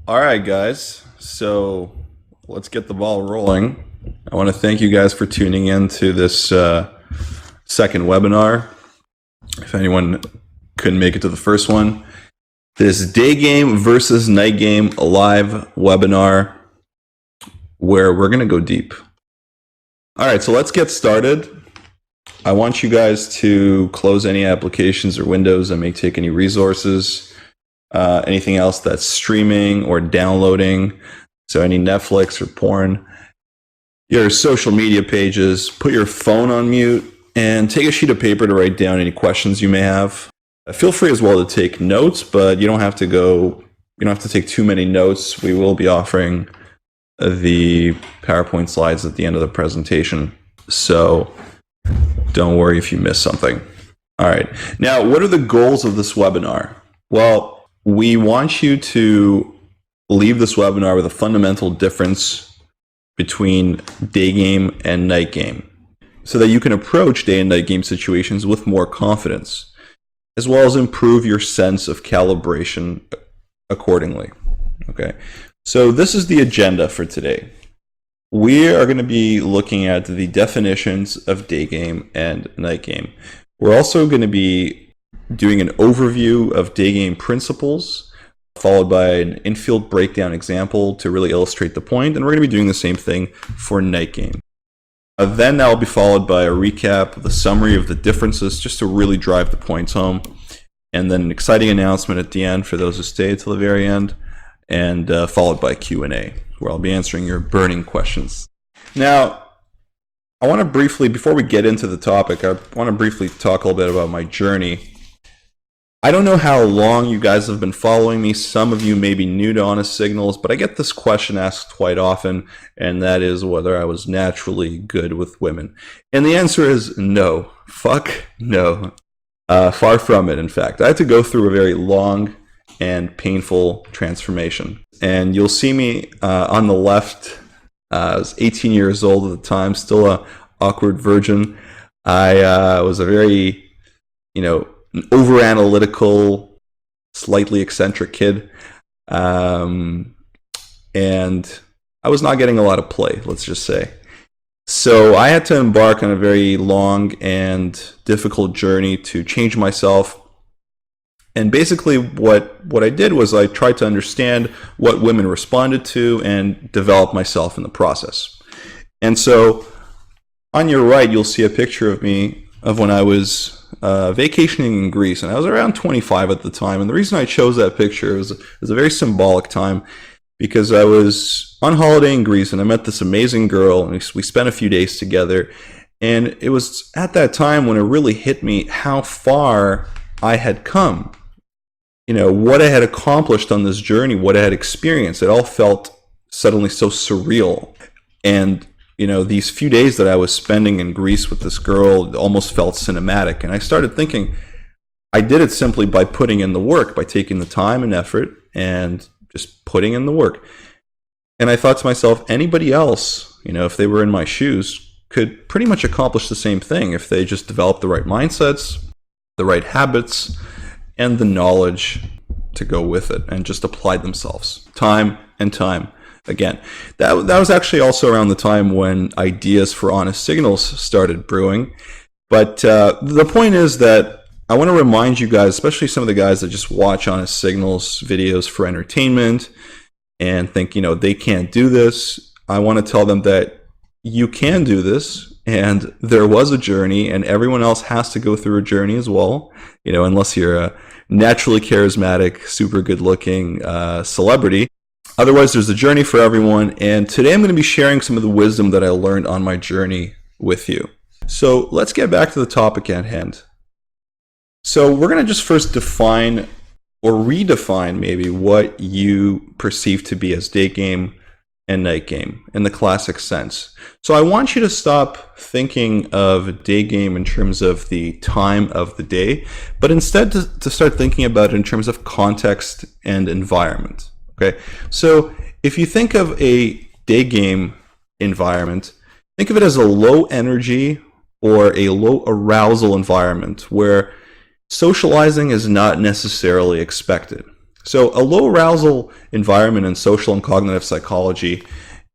All right, guys. So let's get the ball rolling. I want to thank you guys for tuning in to this second webinar. If anyone couldn't make it to the first one, this day game versus night game live webinar where we're going to go deep. All right, so let's get started. I want you guys to close any applications or windows that may take any resources. Anything else that's streaming or downloading, so any Netflix or porn, your social media pages, put your phone on mute, and take a sheet of paper to write down any questions you may have. Feel free as well to take notes, but you don't have to take too many notes. We will be offering the PowerPoint slides at the end of the presentation, so don't worry if you miss something. All right, now what are the goals of this webinar? Well, we want you to leave this webinar with a fundamental difference between day game and night game so that you can approach day and night game situations with more confidence, as well as improve your sense of calibration accordingly. Okay, so this is the agenda for today. We are going to be looking at the definitions of day game and night game. We're also going to be doing an overview of day game principles, followed by an infield breakdown example to really illustrate the point, and we're going to be doing the same thing for night game. Then that will be followed by a recap, the summary of the differences, just to really drive the points home, and then an exciting announcement at the end for those who stay till the very end, and followed by Q&A, where I'll be answering your burning questions. Now, I want to briefly, before we get into the topic, I want to briefly talk a little bit about my journey. I don't know how long you guys have been following me. Some of you may be new to Honest Signalz, but I get this question asked quite often, and that is whether I was naturally good with women. And the answer is no. Fuck no. Far from it, in fact. I had to go through a very long and painful transformation. And you'll see me on the left. I was 18 years old at the time, still an awkward virgin. I was a very, an over-analytical, slightly eccentric kid. And I was not getting a lot of play, let's just say. So I had to embark on a very long and difficult journey to change myself. And basically what I did was I tried to understand what women responded to and develop myself in the process. And so on your right, you'll see a picture of me of when I was vacationing in Greece, and I was around 25 at the time. And the reason I chose that picture was a very symbolic time, because I was on holiday in Greece and I met this amazing girl, and we spent a few days together. And it was at that time when it really hit me how far I had come, what I had accomplished on this journey, what I had experienced. It all felt suddenly so surreal. And these few days that I was spending in Greece with this girl almost felt cinematic. And I started thinking, I did it simply by putting in the work, by taking the time and effort and just putting in the work. And I thought to myself, anybody else, if they were in my shoes, could pretty much accomplish the same thing if they just developed the right mindsets, the right habits, and the knowledge to go with it, and just applied themselves time and time again. That was actually also around the time when ideas for Honest Signalz started brewing. But the point is that I want to remind you guys, especially some of the guys that just watch Honest Signalz videos for entertainment and think, they can't do this. I want to tell them that you can do this, and there was a journey, and everyone else has to go through a journey as well, unless you're a naturally charismatic, super good-looking celebrity. Otherwise, there's a journey for everyone, and today I'm going to be sharing some of the wisdom that I learned on my journey with you. So let's get back to the topic at hand. So we're going to just first define or redefine maybe what you perceive to be as day game and night game in the classic sense. So I want you to stop thinking of day game in terms of the time of the day, but instead to start thinking about it in terms of context and environment. Okay, so if you think of a day game environment, think of it as a low energy or a low arousal environment where socializing is not necessarily expected. So a low arousal environment in social and cognitive psychology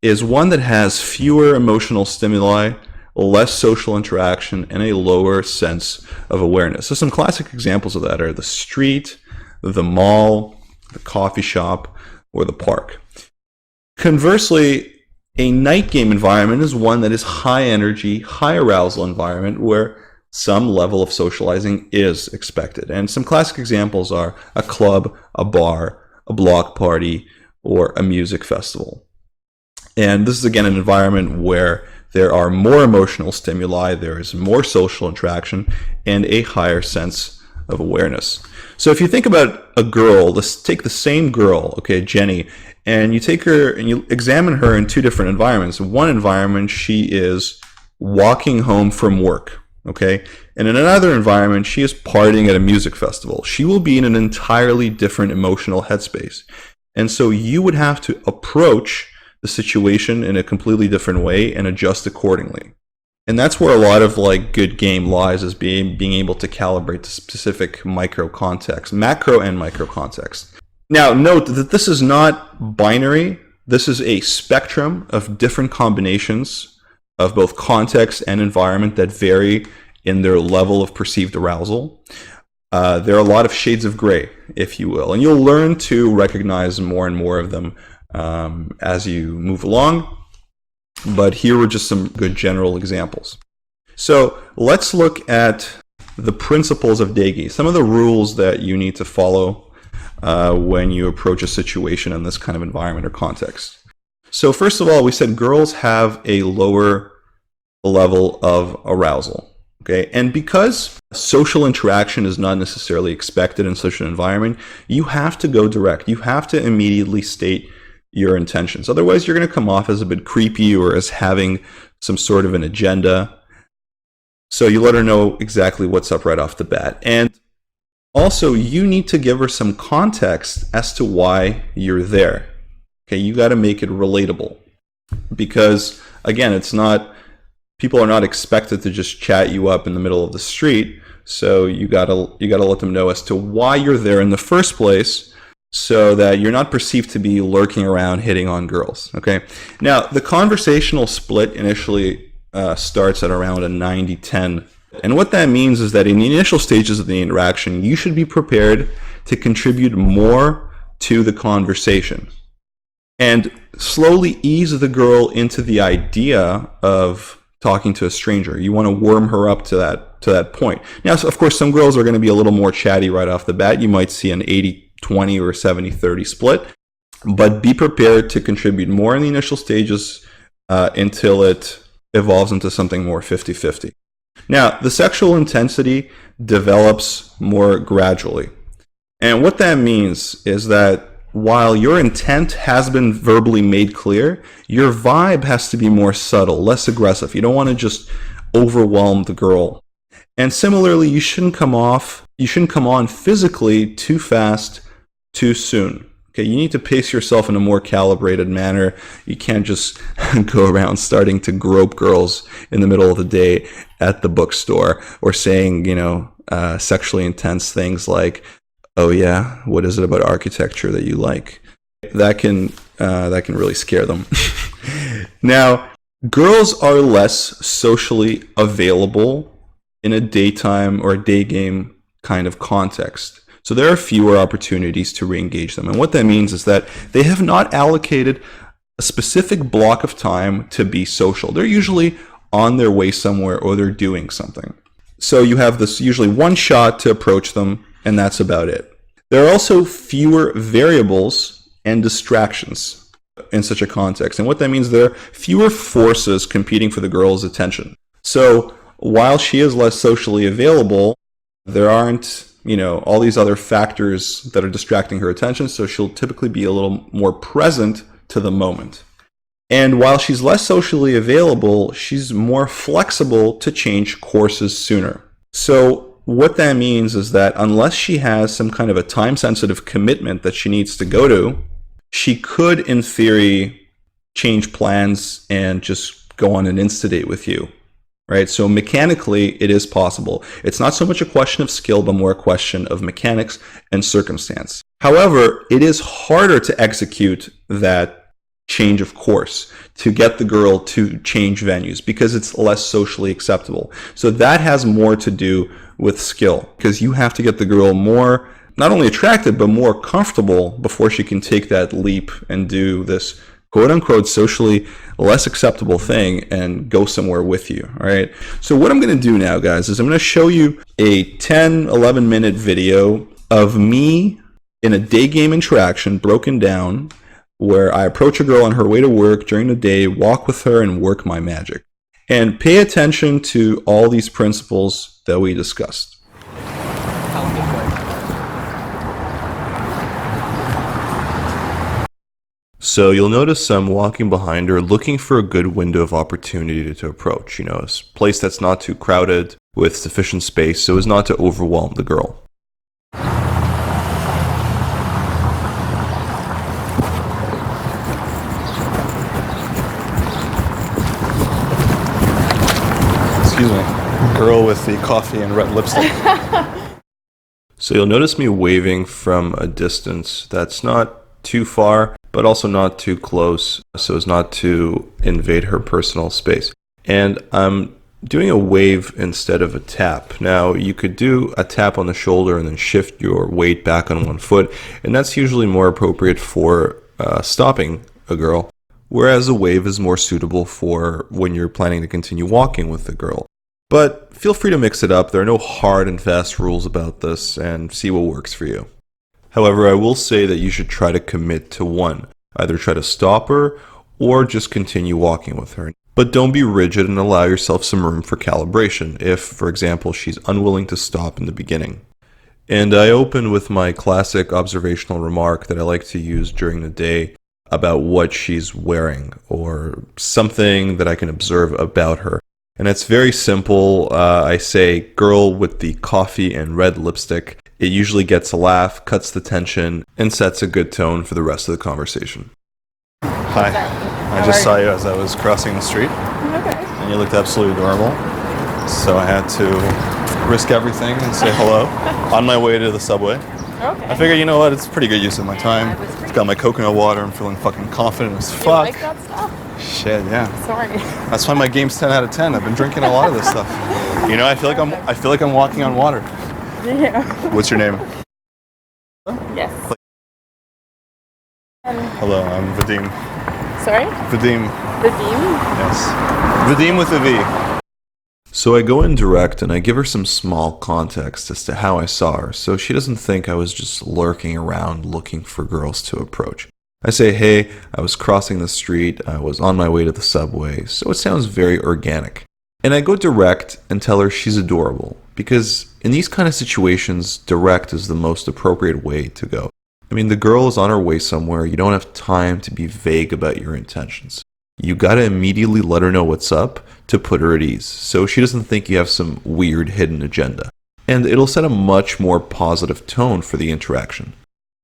is one that has fewer emotional stimuli, less social interaction, and a lower sense of awareness. So some classic examples of that are the street, the mall, the coffee shop, or the park. Conversely, a night game environment is one that is high energy, high arousal environment where some level of socializing is expected. And some classic examples are a club, a bar, a block party, or a music festival. And this is again an environment where there are more emotional stimuli, there is more social interaction, and a higher sense of awareness. So if you think about a girl, let's take the same girl, okay, Jenny, and you take her and you examine her in two different environments. One environment, she is walking home from work, okay? And in another environment, she is partying at a music festival. She will be in an entirely different emotional headspace. And so you would have to approach the situation in a completely different way and adjust accordingly. And that's where a lot of like good game lies, is being able to calibrate the specific micro context, macro and micro context. Now, note that this is not binary. This is a spectrum of different combinations of both context and environment that vary in their level of perceived arousal. There are a lot of shades of gray, if you will, and you'll learn to recognize more and more of them as you move along. But here were just some good general examples. So let's look at the principles of daygame, some of the rules that you need to follow when you approach a situation in this kind of environment or context. So first of all, we said girls have a lower level of arousal. Okay, and because social interaction is not necessarily expected in such an environment, you have to go direct. You have to immediately state your intentions. Otherwise, you're going to come off as a bit creepy or as having some sort of an agenda. So you let her know exactly what's up right off the bat. And also, you need to give her some context as to why you're there. Okay, you got to make it relatable. Because, again, people are not expected to just chat you up in the middle of the street. So you gotta let them know as to why you're there in the first place, so that you're not perceived to be lurking around hitting on girls. Okay. Now the conversational split initially starts at around a 90-10. And what that means is that in the initial stages of the interaction, you should be prepared to contribute more to the conversation and slowly ease the girl into the idea of talking to a stranger. You want to warm her up to that point. Now, so of course, some girls are going to be a little more chatty right off the bat. You might see an 80-20 or 70-30 split, but be prepared to contribute more in the initial stages until it evolves into something more 50-50. Now, the sexual intensity develops more gradually. And what that means is that while your intent has been verbally made clear, your vibe has to be more subtle, less aggressive. You don't want to just overwhelm the girl. And similarly, you shouldn't come on physically too fast, too soon. Okay, you need to pace yourself in a more calibrated manner. You can't just go around starting to grope girls in the middle of the day at the bookstore, or saying, sexually intense things like, "Oh yeah, what is it about architecture that you like?" That can really scare them. Now, girls are less socially available in a daytime or a day game kind of context. So there are fewer opportunities to re-engage them. And what that means is that they have not allocated a specific block of time to be social. They're usually on their way somewhere, or they're doing something. So you have this usually one shot to approach them, and that's about it. There are also fewer variables and distractions in such a context. And what that means, there are fewer forces competing for the girl's attention. So while she is less socially available, there aren't, all these other factors that are distracting her attention. So she'll typically be a little more present to the moment. And while she's less socially available, she's more flexible to change courses sooner. So what that means is that unless she has some kind of a time-sensitive commitment that she needs to go to, she could, in theory, change plans and just go on an Insta date with you right? So mechanically, it is possible. It's not so much a question of skill, but more a question of mechanics and circumstance. However, it is harder to execute that change of course, to get the girl to change venues, because it's less socially acceptable. So that has more to do with skill, because you have to get the girl more, not only attracted, but more comfortable before she can take that leap and do this quote unquote socially less acceptable thing and go somewhere with you. All right. So what I'm going to do now, guys, is I'm going to show you a 10-11 minute video of me in a day game interaction broken down, where I approach a girl on her way to work during the day, walk with her, and work my magic. And pay attention to all these principles that we discussed. So you'll notice I'm walking behind her, looking for a good window of opportunity to approach. You know, a place that's not too crowded, with sufficient space, so as not to overwhelm the girl. Excuse me. Girl with the coffee and red lipstick. So you'll notice me waving from a distance that's not too far, but also not too close, so as not to invade her personal space. And I'm doing a wave instead of a tap. Now, you could do a tap on the shoulder and then shift your weight back on one foot, and that's usually more appropriate for stopping a girl, whereas a wave is more suitable for when you're planning to continue walking with the girl. But feel free to mix it up. There are no hard and fast rules about this, and see what works for you. However, I will say that you should try to commit to one. Either try to stop her or just continue walking with her. But don't be rigid and allow yourself some room for calibration if, for example, she's unwilling to stop in the beginning. And I open with my classic observational remark that I like to use during the day about what she's wearing or something that I can observe about her. And it's very simple. I say, girl with the coffee and red lipstick. It usually gets a laugh, cuts the tension, and sets a good tone for the rest of the conversation. Hi. I just saw you as I was crossing the street. Okay. And you looked absolutely adorable. So I had to risk everything and say hello on my way to the subway. Okay. I figured, you know what, it's a pretty good use of my time. It's got my coconut water. I'm feeling fucking confident as fuck. You like that stuff? Shit, yeah. Sorry. That's why my game's 10 out of 10. I've been drinking a lot of this stuff. You know, I feel like I'm walking on water. Yeah. What's your name? Yes. Hello, I'm Vadim. Sorry? Vadim. Vadim? Yes. Vadim with a V. So I go in direct and I give her some small context as to how I saw her, so she doesn't think I was just lurking around looking for girls to approach. I say, hey, I was crossing the street, I was on my way to the subway, so it sounds very organic. And I go direct and tell her she's adorable, because in these kind of situations, direct is the most appropriate way to go. I mean, the girl is on her way somewhere, you don't have time to be vague about your intentions. You gotta immediately let her know what's up to put her at ease, so she doesn't think you have some weird hidden agenda. And it'll set a much more positive tone for the interaction.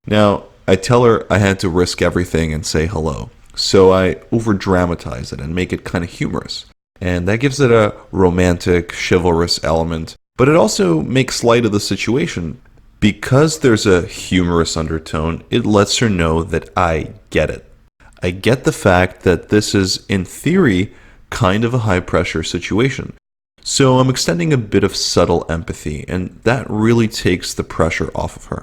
Now, I tell her I had to risk everything and say hello, so I over-dramatize it and make it kind of humorous. And that gives it a romantic, chivalrous element, but it also makes light of the situation. Because there's a humorous undertone, it lets her know that I get it. I get the fact that this is, in theory, kind of a high-pressure situation. So I'm extending a bit of subtle empathy, and that really takes the pressure off of her.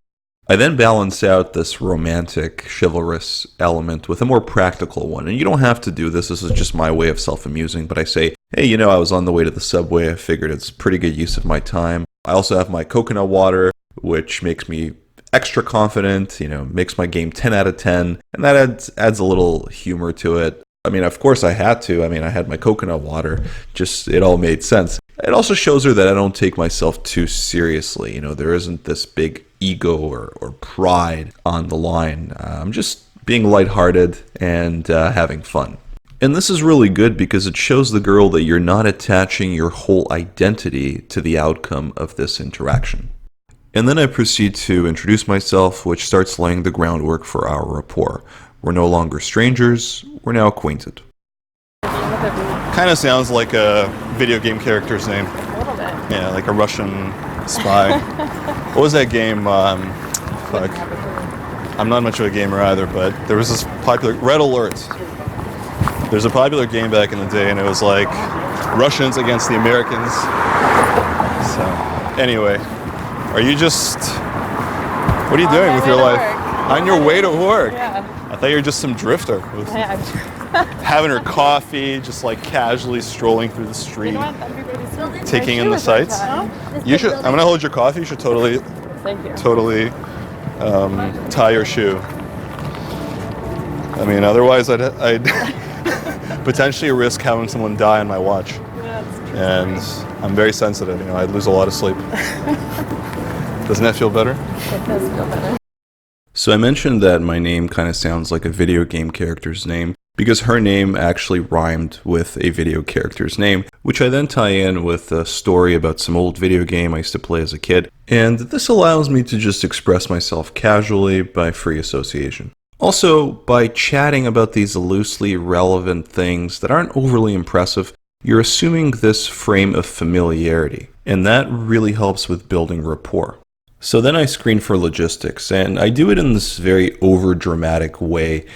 I then balance out this romantic, chivalrous element with a more practical one. And you don't have to do this. This is just my way of self-amusing. But I say, hey, you know, I was on the way to the subway. I figured it's pretty good use of my time. I also have my coconut water, which makes me extra confident, you know, makes my game 10 out of 10. And that adds a little humor to it. I mean, of course I had to. I mean, I had my coconut water. Just, it all made sense. It also shows her that I don't take myself too seriously. You know, there isn't this big ego or pride on the line. I'm just being lighthearted and having fun. And this is really good because it shows the girl that you're not attaching your whole identity to the outcome of this interaction. And then I proceed to introduce myself, which starts laying the groundwork for our rapport. We're no longer strangers, we're now acquainted. Kind of sounds like a video game character's name. A little bit. Yeah, like a Russian spy. What was that game? Fuck. I'm not much of a gamer either, but there was this popular Red Alert. There's a popular game back in the day, and it was like Russians against the Americans. So, anyway, are you just? What are you doing with your life? On your way to work? Yeah. I thought you were just some drifter. Having her coffee, just like casually strolling through the street, taking in the sights. You should. I'm gonna hold your coffee. You should totally, Thank you. totally tie your shoe. I mean, otherwise I'd potentially risk having someone die on my watch. And I'm very sensitive. You know, I'd lose a lot of sleep. Doesn't that feel better? It does feel better. So I mentioned that my name kind of sounds like a video game character's name because her name actually rhymed with a video character's name, which I then tie in with a story about some old video game I used to play as a kid. And this allows me to just express myself casually by free association. Also, by chatting about these loosely relevant things that aren't overly impressive, you're assuming this frame of familiarity, and that really helps with building rapport. So then I screen for logistics, and I do it in this very over-dramatic way,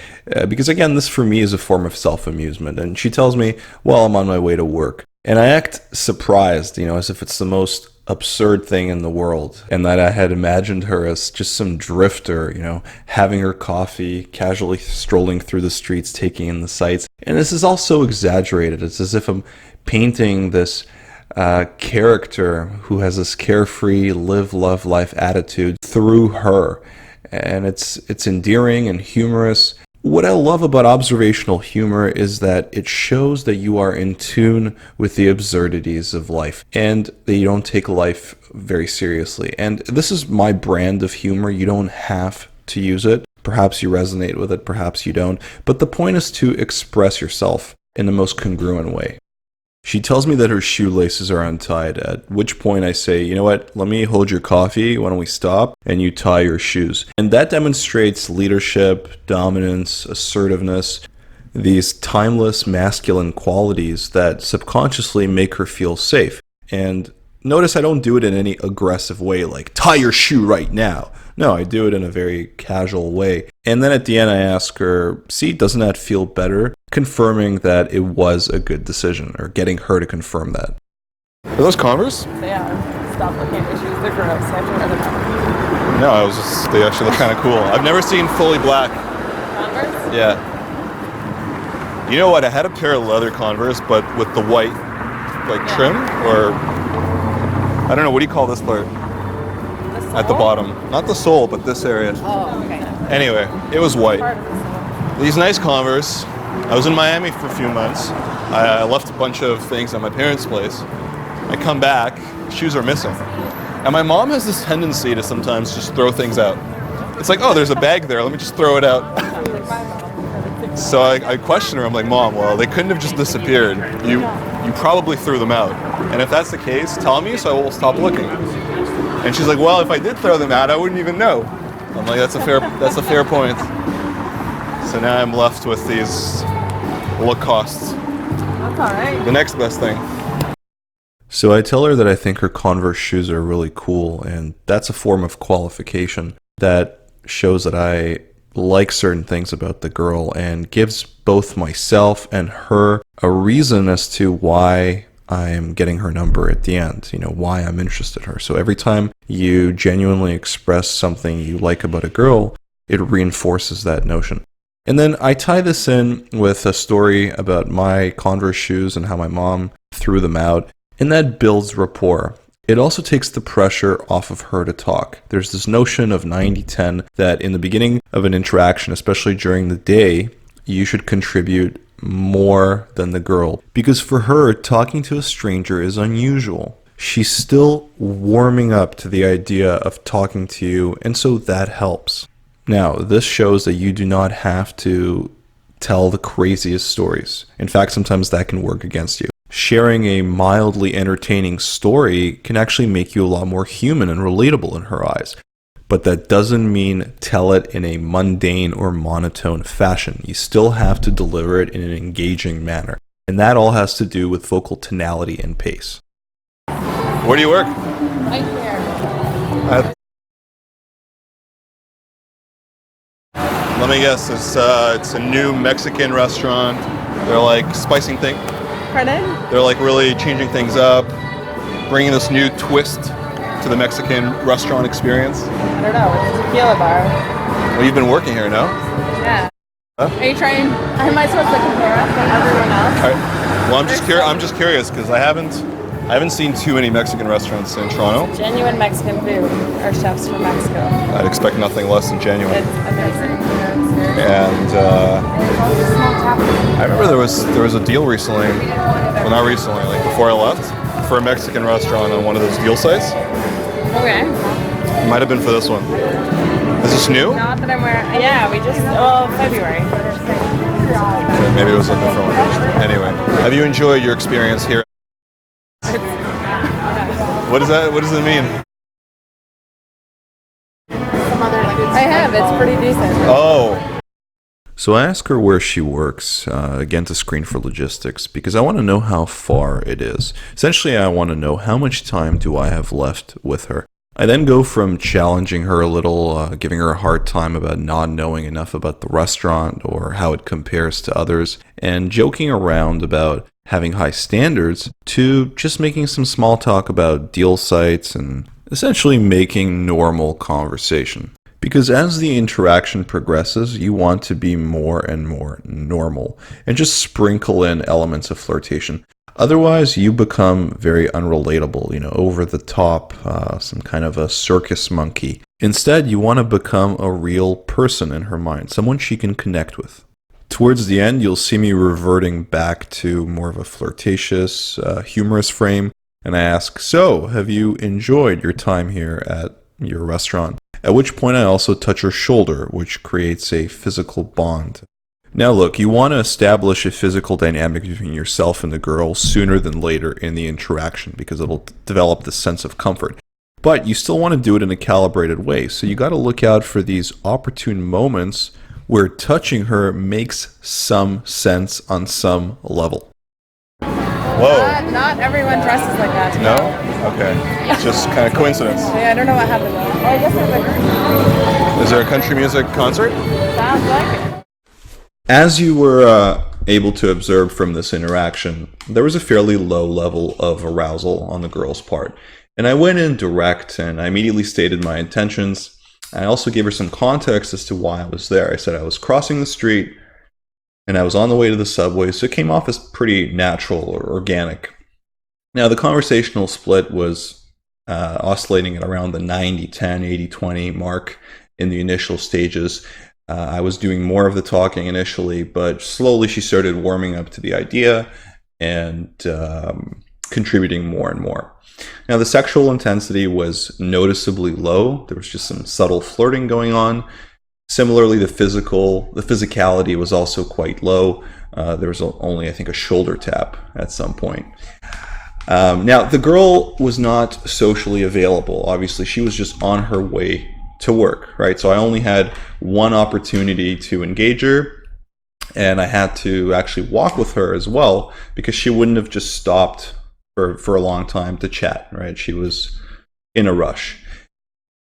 because again, this for me is a form of self-amusement, and she tells me, well, I'm on my way to work. And I act surprised, you know, as if it's the most absurd thing in the world, and that I had imagined her as just some drifter, you know, having her coffee, casually strolling through the streets, taking in the sights. And this is all so exaggerated. It's as if I'm painting this character who has this carefree, live, love, life attitude through her. And it's endearing and humorous. What I love about observational humor is that it shows that you are in tune with the absurdities of life and that you don't take life very seriously. And this is my brand of humor. You don't have to use it. Perhaps you resonate with it, perhaps you don't. But the point is to express yourself in the most congruent way. She tells me that her shoelaces are untied, at which point I say, you know what, let me hold your coffee, why don't we stop, and you tie your shoes. And that demonstrates leadership, dominance, assertiveness, these timeless masculine qualities that subconsciously make her feel safe. And notice I don't do it in any aggressive way, like, tie your shoe right now. No, I do it in a very casual way. And then at the end I ask her, see, doesn't that feel better? Confirming that it was a good decision, or getting her to confirm that. Are those Converse? They are. Stop looking at the shoes. They're gross. I have to wear them out. No, they actually look kind of cool. I've never seen fully black. Converse? Yeah. You know what? I had a pair of leather Converse, but with the white, like trim, or I don't know. What do you call this part? At the bottom. Not the sole, but this area. Oh, okay. Anyway, it was white. Part of the sole. These nice Converse. I was in Miami for a few months. I left a bunch of things at my parents' place. I come back, shoes are missing. And my mom has this tendency to sometimes just throw things out. It's like, oh, there's a bag there, let me just throw it out. So I question her, I'm like, Mom, well, they couldn't have just disappeared. You probably threw them out. And if that's the case, tell me so I will stop looking. And she's like, well, if I did throw them out, I wouldn't even know. I'm like, that's a fair point. So now I'm left with these Lacoste. That's all right. The next best thing. So I tell her that I think her Converse shoes are really cool, and that's a form of qualification that shows that I like certain things about the girl and gives both myself and her a reason as to why I'm getting her number at the end, you know, why I'm interested in her. So every time you genuinely express something you like about a girl, it reinforces that notion. And then I tie this in with a story about my Converse shoes and how my mom threw them out, and that builds rapport. It also takes the pressure off of her to talk. There's this notion of 90-10 that in the beginning of an interaction, especially during the day, you should contribute more than the girl. Because for her, talking to a stranger is unusual. She's still warming up to the idea of talking to you, and so that helps. Now, this shows that you do not have to tell the craziest stories. In fact, sometimes that can work against you. Sharing a mildly entertaining story can actually make you a lot more human and relatable in her eyes. But that doesn't mean tell it in a mundane or monotone fashion. You still have to deliver it in an engaging manner. And that all has to do with vocal tonality and pace. Where do you work? Right here. Let me guess, it's a new Mexican restaurant. They're like spicing things. Pardon? They're like really changing things up, bringing this new twist to the Mexican restaurant experience. I don't know. It's a tequila bar. Well, you've been working here, no? Yeah. Huh? Are you trying? Am I supposed to compare us to everyone else? All right. Well, I'm just curious because I haven't seen too many Mexican restaurants in Toronto. Genuine Mexican food. Our chefs from Mexico. I'd expect nothing less than genuine. It's amazing. And I remember there was a deal recently, well not recently, like before I left, for a Mexican restaurant on one of those deal sites. Okay. It might have been for this one. Is this new? Not that I'm wearing. Yeah, we just. Well, February. Okay, maybe it was a different one. Anyway, have you enjoyed your experience here? What does it mean? I have. It's pretty decent. Oh. So I ask her where she works, again to screen for logistics, because I want to know how far it is. Essentially, I want to know how much time do I have left with her. I then go from challenging her a little, giving her a hard time about not knowing enough about the restaurant or how it compares to others, and joking around about having high standards, to just making some small talk about deal sites and essentially making normal conversation. Because as the interaction progresses, you want to be more and more normal and just sprinkle in elements of flirtation. Otherwise, you become very unrelatable, over the top, some kind of a circus monkey. Instead, you want to become a real person in her mind, someone she can connect with. Towards the end, you'll see me reverting back to more of a flirtatious, humorous frame, and I ask, so, have you enjoyed your time here at your restaurant? At which point I also touch her shoulder, which creates a physical bond. Now look, you want to establish a physical dynamic between yourself and the girl sooner than later in the interaction because it'll develop this sense of comfort. But you still want to do it in a calibrated way, so you got to look out for these opportune moments where touching her makes some sense on some level. Whoa. Not everyone dresses like that. No? Okay. It's just kind of coincidence. Yeah, I don't know what happened. Oh, I guess there's Is there a country music concert? sounds like it. As you were able to observe from this interaction, there was a fairly low level of arousal on the girl's part. And I went in direct and I immediately stated my intentions. I also gave her some context as to why I was there. I said I was crossing the street and I was on the way to the subway, so it came off as pretty natural or organic. Now, the conversational split was oscillating at around the 90-10, 80-20 mark in the initial stages. I was doing more of the talking initially, but slowly she started warming up to the idea and contributing more and more. Now, the sexual intensity was noticeably low. There was just some subtle flirting going on. Similarly, the physicality was also quite low. There was only, I think, a shoulder tap at some point. Now, the girl was not socially available. Obviously, she was just on her way to work, right? So I only had one opportunity to engage her, and I had to actually walk with her as well because she wouldn't have just stopped for a long time to chat, right? She was in a rush.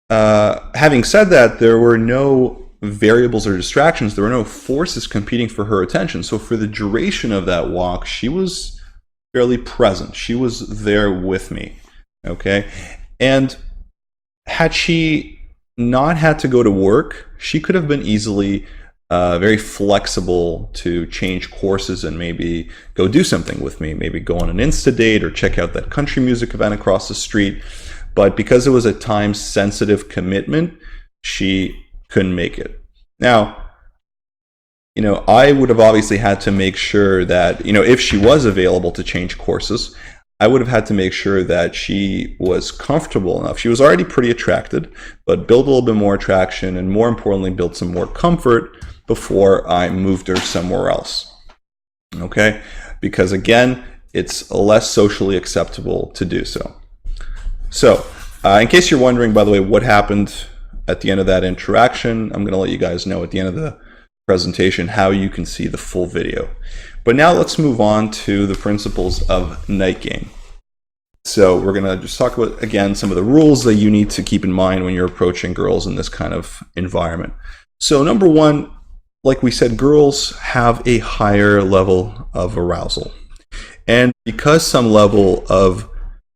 Having said that, there were no variables or distractions. There were no forces competing for her attention. So for the duration of that walk, she was fairly present. She was there with me, okay? And had she not had to go to work, she could have been easily very flexible to change courses and maybe go do something with me, maybe go on an Insta date or check out that country music event across the street. But because it was a time-sensitive commitment, she couldn't make it. Now, I would have obviously had to make sure that, if she was available to change courses, I would have had to make sure that she was comfortable enough. She was already pretty attracted, but build a little bit more attraction and more importantly, build some more comfort before I moved her somewhere else. Okay? Because again, it's less socially acceptable to do so. So, in case you're wondering, by the way, what happened at the end of that interaction, I'm going to let you guys know at the end of presentation how you can see the full video. But now let's move on to the principles of night game. So we're going to just talk about, again, some of the rules that you need to keep in mind when you're approaching girls in this kind of environment. So number one, like we said, girls have a higher level of arousal. And because some level of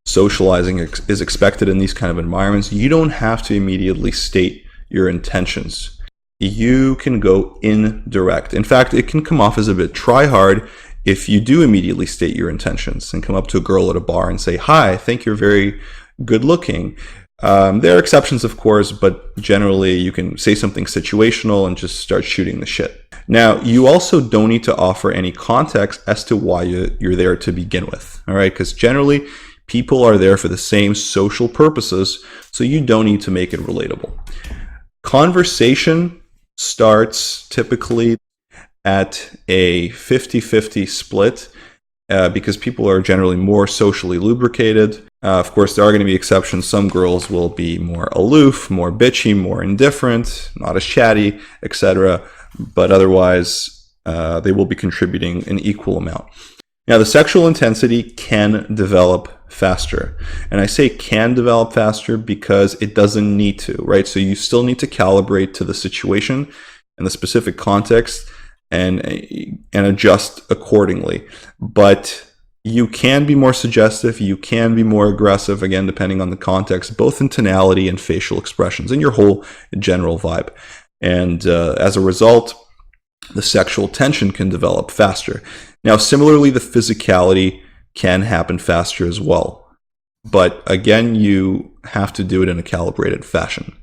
socializing is expected in these kind of environments, you don't have to immediately state your intentions. You can go indirect. In fact, it can come off as a bit try hard if you do immediately state your intentions and come up to a girl at a bar and say, "Hi, I think you're very good looking." There are exceptions, of course, but generally you can say something situational and just start shooting the shit. Now, you also don't need to offer any context as to why you're there to begin with, all right? Because generally, people are there for the same social purposes, so you don't need to make it relatable. Conversation starts typically at a 50-50 split because people are generally more socially lubricated. Of course, there are going to be exceptions. Some girls will be more aloof, more bitchy, more indifferent, not as chatty, etc. But otherwise, they will be contributing an equal amount. Now, the sexual intensity can develop faster. And I say can develop faster because it doesn't need to, right? So you still need to calibrate to the situation and the specific context and adjust accordingly. But you can be more suggestive, you can be more aggressive, again, depending on the context, both in tonality and facial expressions and your whole general vibe. And as a result, the sexual tension can develop faster. Now, similarly, the physicality can happen faster as well. But again, you have to do it in a calibrated fashion.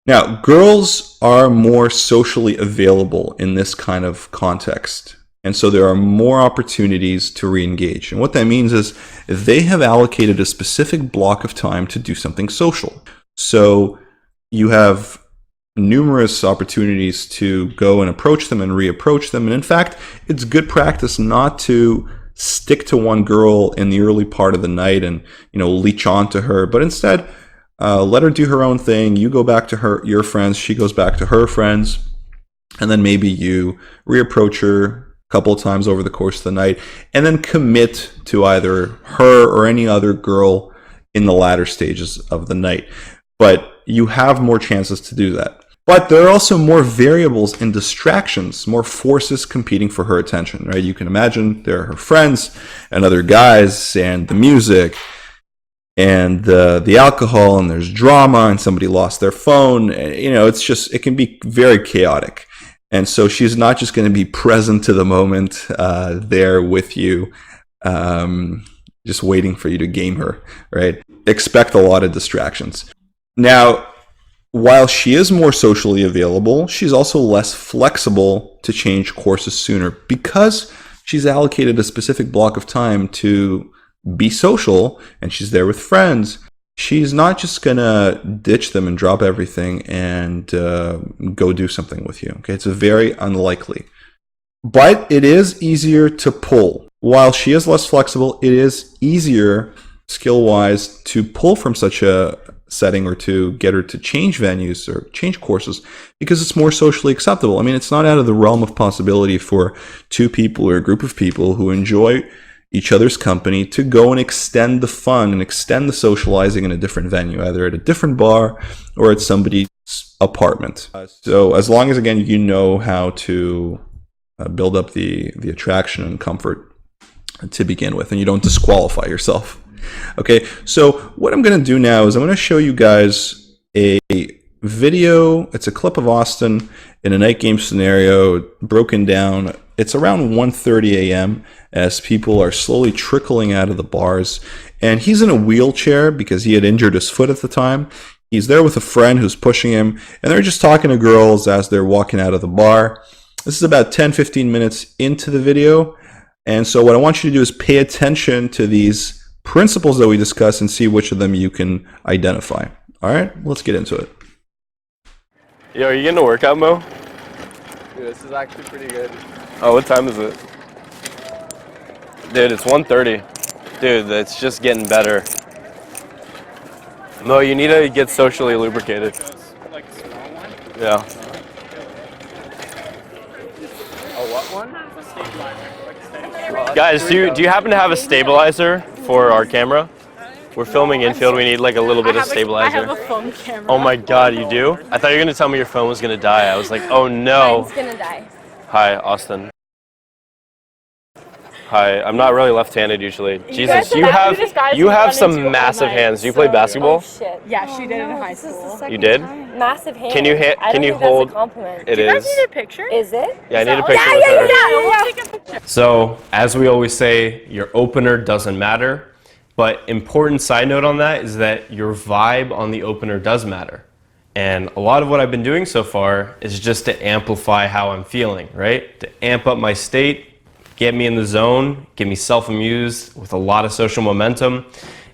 Now, girls are more socially available in this kind of context. And so there are more opportunities to re-engage. And what that means is they have allocated a specific block of time to do something social. So you have numerous opportunities to go and approach them and reapproach them. And in fact, it's good practice not to stick to one girl in the early part of the night and, leech onto her, but instead let her do her own thing. You go back to your friends, she goes back to her friends, and then maybe you reapproach her a couple of times over the course of the night, and then commit to either her or any other girl in the latter stages of the night. But you have more chances to do that. But there are also more variables and distractions, more forces competing for her attention, right? You can imagine there are her friends and other guys and the music and the alcohol, and there's drama and somebody lost their phone. It can be very chaotic. And so she's not just going to be present to the moment there with you, just waiting for you to game her, right? Expect a lot of distractions. Now, while she is more socially available, she's also less flexible to change courses sooner because she's allocated a specific block of time to be social and she's there with friends. She's not just going to ditch them and drop everything and go do something with you. Okay, it's very unlikely. But it is easier to pull. While she is less flexible, it is easier skill-wise to pull from such a setting or to get her to change venues or change courses because it's more socially acceptable. I mean, it's not out of the realm of possibility for two people or a group of people who enjoy each other's company to go and extend the fun and extend the socializing in a different venue, either at a different bar or at somebody's apartment. So as long as, again, you know how to build up the attraction and comfort to begin with, and you don't disqualify yourself. Okay, so what I'm going to do now is I'm going to show you guys a video. It's a clip of Austin in a night game scenario broken down. It's around 1:30 a.m. as people are slowly trickling out of the bars. And he's in a wheelchair because he had injured his foot at the time. He's there with a friend who's pushing him, and they're just talking to girls as they're walking out of the bar. This is about 10-15 minutes into the video. And so what I want you to do is pay attention to these principles that we discuss and see which of them you can identify. All right, let's get into it. Yo, are you getting a workout, Mo? Dude, this is actually pretty good. Oh, what time is it? Dude, it's 1:30. Dude, it's just getting better. Mo, you need to get socially lubricated. Like a small one? Yeah. Guys, do you happen to have a stabilizer for our camera? We're filming infield. We need like a little bit of stabilizer. I have a phone camera. Oh my God, you do? I thought you were gonna tell me your phone was gonna die. I was like, oh no. Mine's gonna die. Hi, Austin. Hi, I'm not really left-handed usually. Jesus, you have some massive hands. Do you play basketball? Shit. Yeah, she did it in high school. You did? Massive hands. Can you hold? That's a compliment. It You guys is. need a picture? Is it? Yeah, I need a picture Yeah, with her. We'll take a picture. So, as we always say, your opener doesn't matter. But important side note on that is that your vibe on the opener does matter. And a lot of what I've been doing so far is just to amplify how I'm feeling, right? To amp up my state, get me in the zone, get me self-amused with a lot of social momentum,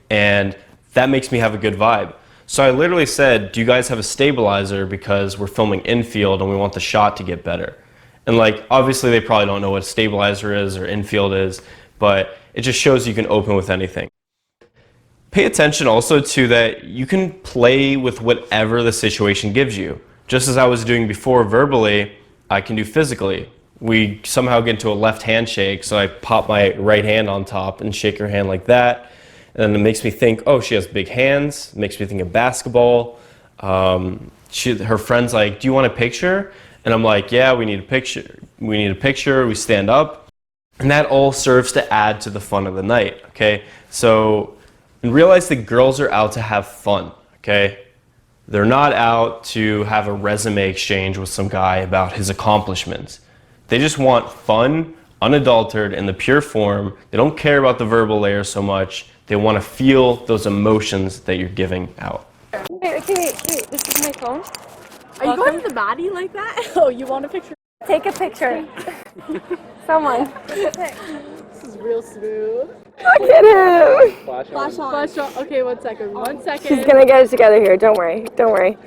and that makes me have a good vibe. So I literally said, do you guys have a stabilizer because we're filming infield and we want the shot to get better? And like, obviously they probably don't know what a stabilizer is or infield is, but it just shows you can open with anything. Pay attention also to that you can play with whatever the situation gives you. Just as I was doing before verbally, I can do physically. We somehow get into a left handshake, so I pop my right hand on top and shake her hand like that. And it makes me think, oh, she has big hands. It makes me think of basketball. Her friend's like, do you want a picture? And I'm like, yeah, we need a picture. We need a picture. We stand up. And that all serves to add to the fun of the night, okay? So, and realize that girls are out to have fun, okay? They're not out to have a resume exchange with some guy about his accomplishments. They just want fun, unadulterated, in the pure form. They don't care about the verbal layer so much. They want to feel those emotions that you're giving out. Wait. This is my phone. Are you going to the body like that? Oh, you want a picture? Take a picture. Someone. This is real smooth. Look at him. Flash on. Okay, 1 second. 1 second. She's gonna get it together here. Don't worry. Don't worry.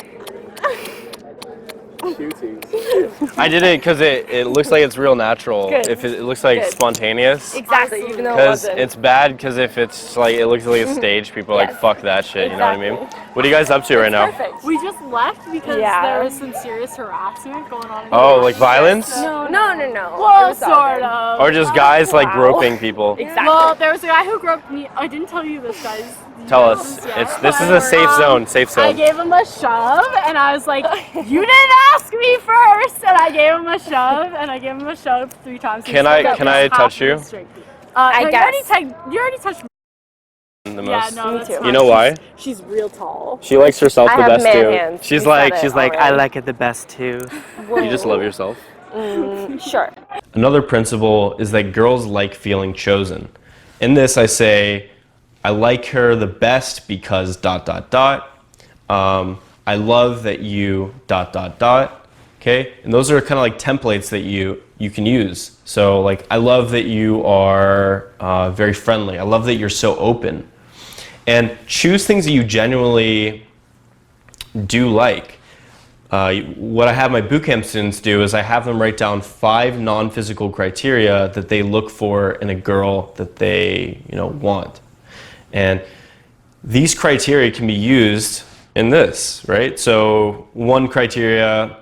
I did it because it looks like it's real natural. Good. If it looks like Good. spontaneous. Exactly. Even though it Because wasn't. it's bad because if it's like, it looks like a stage, people are like, Yes. fuck that shit, you know what I mean? Exactly. What are you guys up to right now? Perfect. We just left because Yeah. there was some serious harassment going on. In the Oh, office. like violence? No. Well, It was all sort good. of. Or just guys like Wow. groping people? Exactly. Well, there was a guy who groped me. I didn't tell you this, guys. Did you Tell know us. this? This is a safe zone, safe I zone. gave him a shove, and I was like, "You didn't ask me first." And I gave him a shove, and I gave him a shove 3 times. Can I touch you? I no, guess. You already touched me. The Yeah, most. no, Me that's too. fine. You know why? She's real tall. She likes herself I the have best man too. hands. She's We like, said it I already. like it the best too. You just love yourself. Sure. Another principle is that girls like feeling chosen. In this, I say, I like her the best because ... I love that you ... Okay? And those are kind of like templates that you can use. So like, I love that you are very friendly. I love that you're so open. And choose things that you genuinely do like. What I have my bootcamp students do is I have them write down 5 non-physical criteria that they look for in a girl that they, want. And these criteria can be used in this, right? So one criterion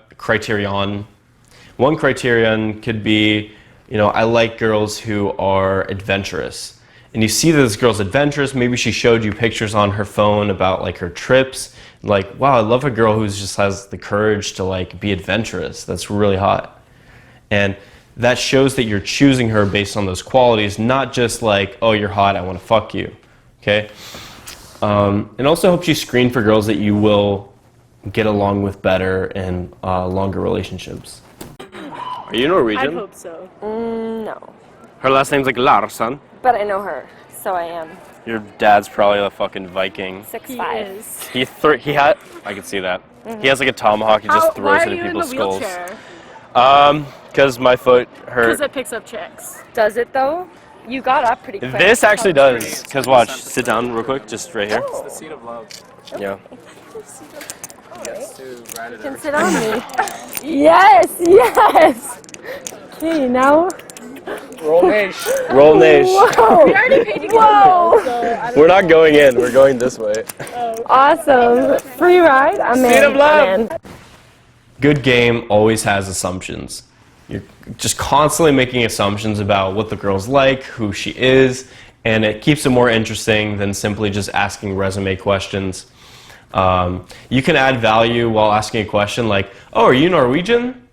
could be, I like girls who are adventurous. And you see that this girl's adventurous. Maybe she showed you pictures on her phone about like her trips. Like, wow, I love a girl who just has the courage to like be adventurous. That's really hot. And that shows that you're choosing her based on those qualities, not just like, oh, you're hot, I want to fuck you. Okay? And also helps you screen for girls that you will get along with better in longer relationships. Are you Norwegian? I hope so. No. Her last name's like Larsson. But I know her, so I am. Your dad's probably a fucking Viking. 6'5". Is. He had. I can see that. He has like a tomahawk. He just throws it at people's skulls. Because my foot hurt. Because it picks up chicks. Does it though? You got up pretty quick. This actually does. Because watch, sit down real quick, just right here. It's the seed of love. Yeah. Yes, to write it You can out. sit on me. Yes. Okay, now. Roll nation. Roll Nash. Whoa. We already paid to go. Whoa. So I We're not going in. We're going this way. Awesome. Free ride. I'm in. Seed of love. I'm in. Good game always has assumptions. you're just constantly making assumptions about what the girl's like, who she is, and it keeps it more interesting than simply just asking resume questions. You can add value while asking a question like, oh, are you Norwegian?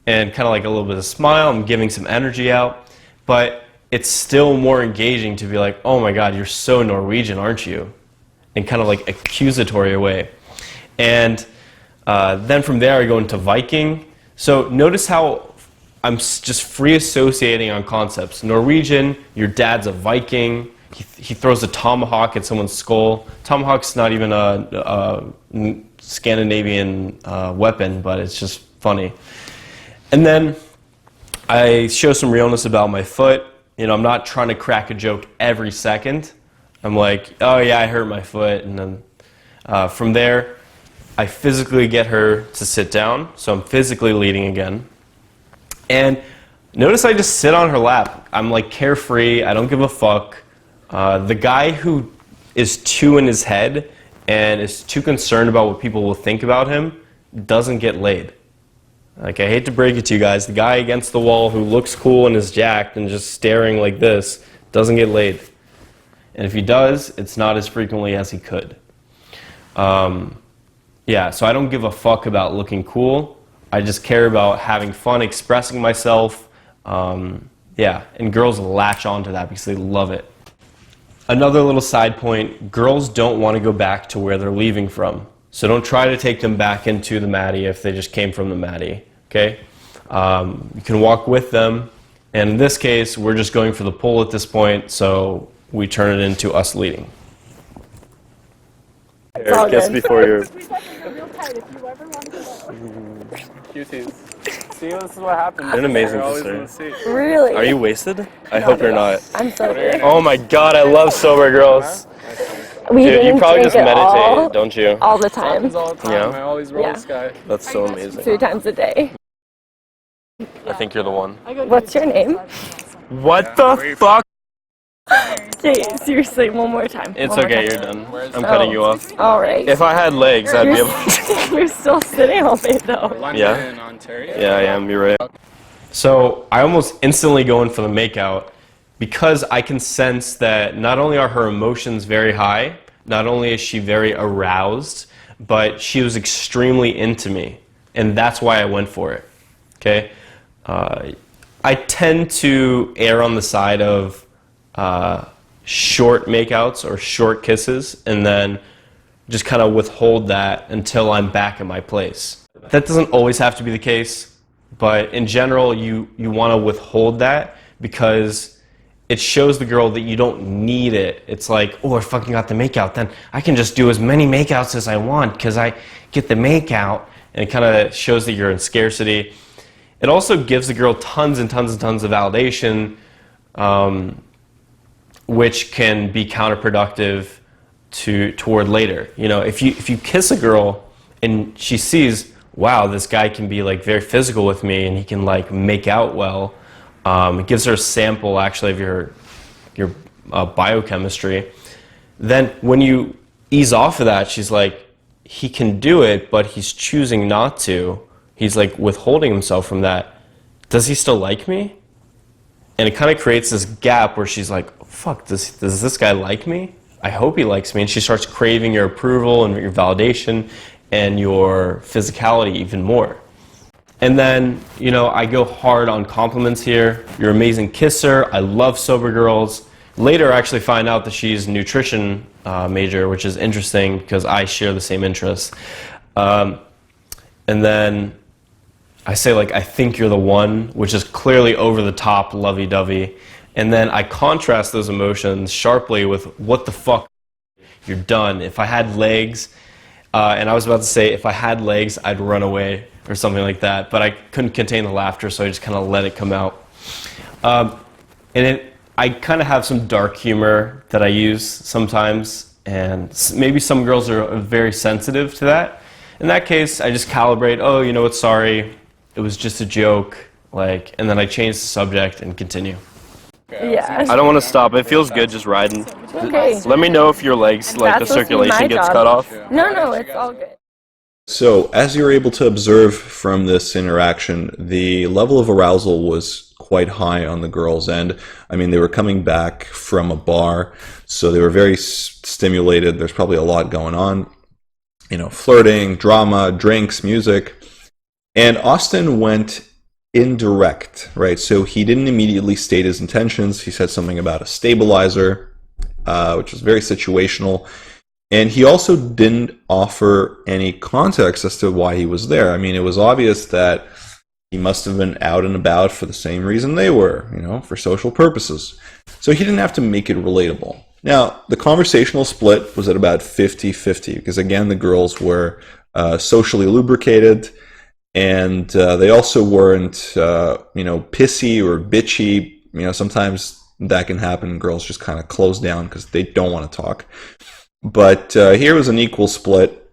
And kind of like a little bit of smile, I'm giving some energy out. But it's still more engaging to be like, oh my God, you're so Norwegian, aren't you? In kind of like accusatory way. And then from there I go into Viking. So notice how I'm just free associating on concepts. Norwegian, your dad's a Viking. He throws a tomahawk at someone's skull. Tomahawk's not even a Scandinavian weapon, but it's just funny. And then I show some realness about my foot. You know, I'm not trying to crack a joke every second. I'm like, oh yeah, I hurt my foot. And then from there, I physically get her to sit down. So I'm physically leading again. And notice I just sit on her lap. I'm like carefree. I don't give a fuck. The guy who is too in his head and is too concerned about what people will think about him doesn't get laid. Like, I hate to break it to you guys, the guy against the wall who looks cool and is jacked and just staring like this doesn't get laid. And if he does, it's not as frequently as he could. Yeah, so I don't give a fuck about looking cool. I just care about having fun, expressing myself. Yeah, and girls latch onto that because they love it. Another little side point, girls don't want to go back to where they're leaving from. So don't try to take them back into the Maddie if they just came from the Maddie, okay? You can walk with them, and in this case, we're just going for the pull at this point, so we turn it into us leading. all Guess good. before you're... Cuties. See, this is what happens. You're an amazing You're always sister. in the seat. Really? Are you wasted? I hope you're not. I'm so good. Oh my God, I love sober girls. We Dude, you didn't probably drink just it meditate, don't you? all the time. Happens all the time. Yeah. I always roll Yeah. this guy. That's so amazing. 3 times a day. I think you're the one. What's your name? What the fuck? Okay, seriously, one more time. It's One more okay, time. you're done. I'm cutting you off. All right. If I had legs, I'd be able to. You're still sitting all day though. London Yeah. and Ontario. Yeah, I am, you're right. So I almost instantly go in for the makeout because I can sense that not only are her emotions very high, not only is she very aroused, but she was extremely into me. And that's why I went for it. Okay? I tend to err on the side of short makeouts or short kisses and then just kind of withhold that until I'm back at my place. That doesn't always have to be the case, but in general you want to withhold that because it shows the girl that you don't need it. It's like, oh, I fucking got the makeout, then I can just do as many makeouts as I want because I get the makeout, and it kind of shows that you're in scarcity. It also gives the girl tons and tons and tons of validation, which can be counterproductive toward later. You know, if you kiss a girl and she sees, wow, this guy can be like very physical with me and he can like make out well, it gives her a sample actually of your biochemistry. Then when you ease off of that, she's like, he can do it, but he's choosing not to. He's like withholding himself from that. Does he still like me? And it kind of creates this gap where she's like, fuck, does this guy like me? I hope he likes me. And she starts craving your approval and your validation and your physicality even more. And then, you know, I go hard on compliments here. You're an amazing kisser. I love sober girls. Later, I actually find out that she's a nutrition major, which is interesting because I share the same interests. And then I say, like, I think you're the one, which is clearly over the top, lovey-dovey. And then I contrast those emotions sharply with, what the fuck, you're done. If I had legs, and I was about to say, if I had legs, I'd run away or something like that. But I couldn't contain the laughter, so I just kind of let it come out. I kind of have some dark humor that I use sometimes, and maybe some girls are very sensitive to that. In that case, I just calibrate, oh, you know what, sorry, it was just a joke, like, and then I change the subject and continue. Yeah. I don't want to stop. It feels good just riding. Okay. Let me know if your legs, like, the That's supposed to be my circulation gets job. cut off. No, it's all good. So, as you're able to observe from this interaction, the level of arousal was quite high on the girls' end. I mean, they were coming back from a bar, so they were very stimulated. There's probably a lot going on, flirting, drama, drinks, music. And Austin went indirect, right? So he didn't immediately state his intentions. He said something about a stabilizer, which was very situational. And he also didn't offer any context as to why he was there. I mean, it was obvious that he must have been out and about for the same reason they were, for social purposes. So he didn't have to make it relatable. Now, the conversational split was at about 50-50 because, again, the girls were socially lubricated, and they also weren't, pissy or bitchy. Sometimes that can happen. Girls just kind of close down because they don't want to talk. But here was an equal split.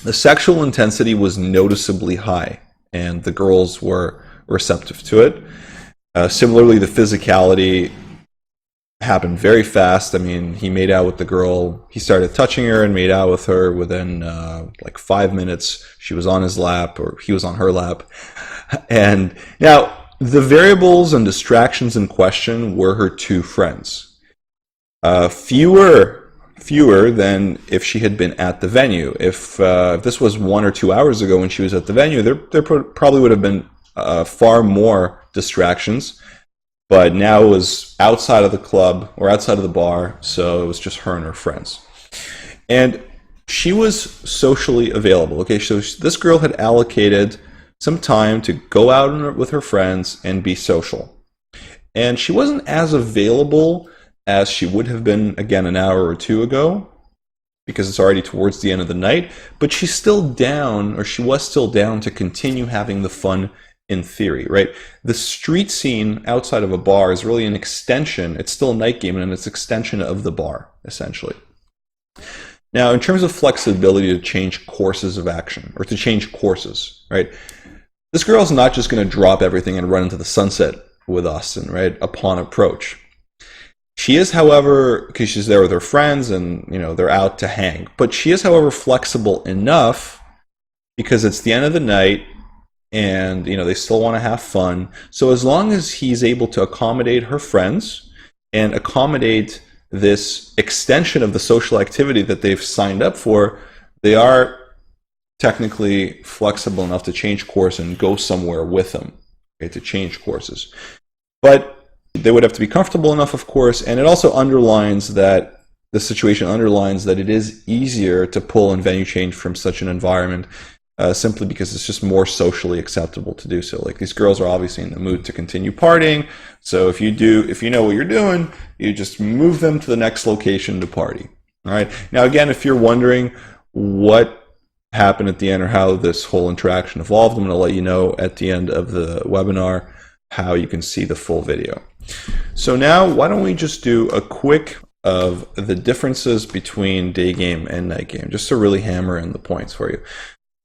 The sexual intensity was noticeably high, and the girls were receptive to it. Similarly, the physicality happened very fast. I mean, he made out with the girl. He started touching her and made out with her within like 5 minutes. She was on his lap, or he was on her lap. And now, the variables and distractions in question were her two friends. Fewer than if she had been at the venue. If this was 1 or 2 hours ago when she was at the venue, there probably would have been far more distractions. But now it was outside of the club or outside of the bar, so it was just her and her friends. And she was socially available. Okay, so this girl had allocated some time to go out with her friends and be social. And she wasn't as available as she would have been, again, an hour or two ago, because it's already towards the end of the night, but she's still down, or she was still down to continue having the fun in theory, right? The street scene outside of a bar is really an extension. It's still a night game, and it's an extension of the bar, essentially. Now, in terms of flexibility to change courses of action, or to change courses, right? This girl's not just going to drop everything and run into the sunset with Austin, right, upon approach. She is, however, because she's there with her friends and, they're out to hang. But she is, however, flexible enough because it's the end of the night and, they still want to have fun. So as long as he's able to accommodate her friends and accommodate this extension of the social activity that they've signed up for, they are technically flexible enough to change course and go somewhere with him, okay, to change courses. But they would have to be comfortable enough, of course, and it also underlines that the situation underlines that it is easier to pull and venue change from such an environment simply because it's just more socially acceptable to do so. Like, these girls are obviously in the mood to continue partying, so if you know what you're doing, you just move them to the next location to party. All right. Now, again, if you're wondering what happened at the end or how this whole interaction evolved, I'm going to let you know at the end of the webinar how you can see the full video. So now, why don't we just do a quick of the differences between day game and night game, just to really hammer in the points for you.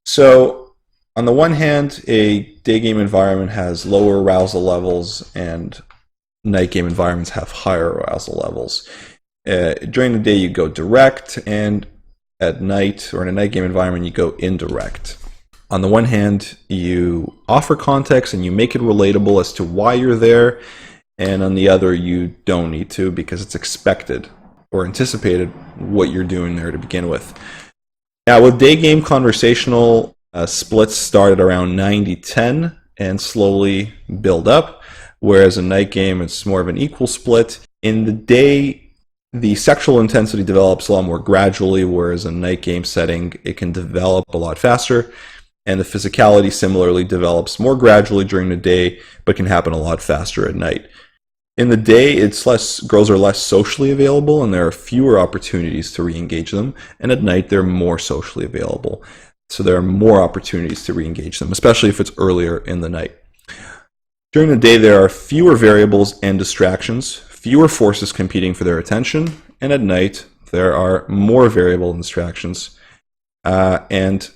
So on the one hand, a day game environment has lower arousal levels and night game environments have higher arousal levels. During the day, you go direct, and at night, or in a night game environment, you go indirect. On the one hand, you offer context and you make it relatable as to why you're there, and on the other, you don't need to because it's expected or anticipated what you're doing there to begin with. Now, with day game, conversational splits start at around 90-10 and slowly build up, whereas in night game, it's more of an equal split. In the day, the sexual intensity develops a lot more gradually, whereas in a night game setting, it can develop a lot faster. And the physicality similarly develops more gradually during the day, but can happen a lot faster at night. In the day, girls are less socially available, and there are fewer opportunities to re-engage them. And at night, they're more socially available. So there are more opportunities to re-engage them, especially if it's earlier in the night. During the day, there are fewer variables and distractions, fewer forces competing for their attention. And at night, there are more variable and distractions. And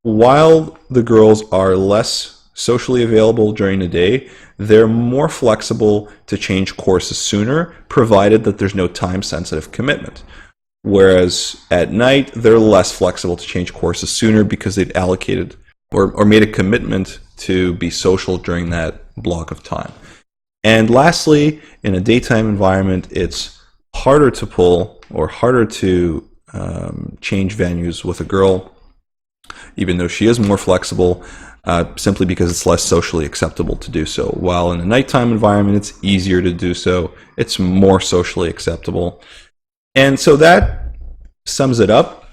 while the girls are less socially available during the day, they're more flexible to change courses sooner, provided that there's no time-sensitive commitment. whereas at night they're less flexible to change courses sooner because they've allocated or made a commitment to be social during that block of time. And lastly, in a daytime environment, it's harder to pull or harder to change venues with a girl, even though she is more flexible, simply because it's less socially acceptable to do so. While in a nighttime environment, it's easier to do so. It's more socially acceptable. And so that sums it up.